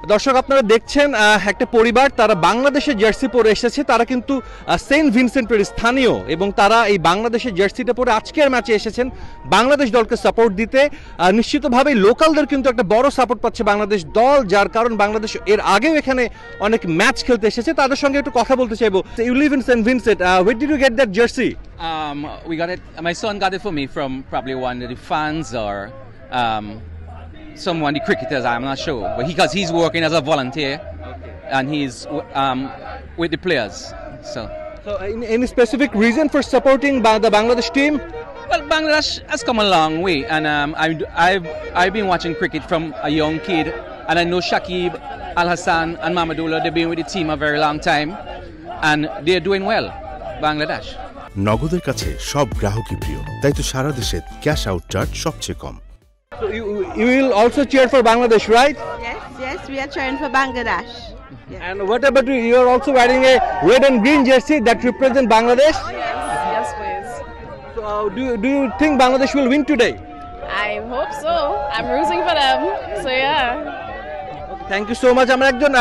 দর্শক আপনারা দেখছেন একটা পরিবার তারা বাংলাদেশের জার্সি পরে এসেছে, তারা কিন্তু সেন্ট ভিনসেন্টের স্থানীয় এবং তারা এই বাংলাদেশের জার্সিটা পরে আজকের ম্যাচে এসেছেন বাংলাদেশ দলকে সাপোর্ট দিতে। নিশ্চিতভাবেই লোকালদের কিন্তু একটা বড় সাপোর্ট পাচ্ছে বাংলাদেশ দল, যার কারণ বাংলাদেশ এর আগেও এখানে অনেক ম্যাচ খেলতে এসেছে। তাদের সঙ্গে একটু কথা বলতে চাইবো। You live in Saint Vincent, where did you get that jersey? We got it. My son got it for me from probably one of the fans or someone, the cricketers. I'm not sure, but because he's working as a volunteer, and he's with the players. So Any specific reason for supporting the Bangladesh team? well, Bangladesh has come a long way, and I've been watching cricket from a young kid, and I know Shakib, Al Hassan, and Mamadullah. They've been with the team a very long time, and they're doing well. Bangladesh. নগদের কাছে সব গ্রাহকই প্রিয়, তাই তো সারা দেশে cash out charge সবচেয়ে কম। So you will also cheer for Bangladesh, right? Yes, we are cheering for Bangladesh. And what about you? You are also wearing a red and green jersey that represent Bangladesh. Yes, please. So do you think Bangladesh will win today? I hope so. I'm rooting for them. So yeah. Thank you so much. আমরা একজন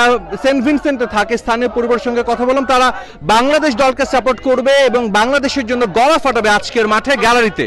Saint ভিনসেন্টে থাকে স্থানীয় পরিবারের সঙ্গে কথা বললাম। তারা বাংলাদেশ দলকে সাপোর্ট করবে এবং বাংলাদেশের জন্য গলা ফাটাবে আজকের মাঠে গ্যালারিতে।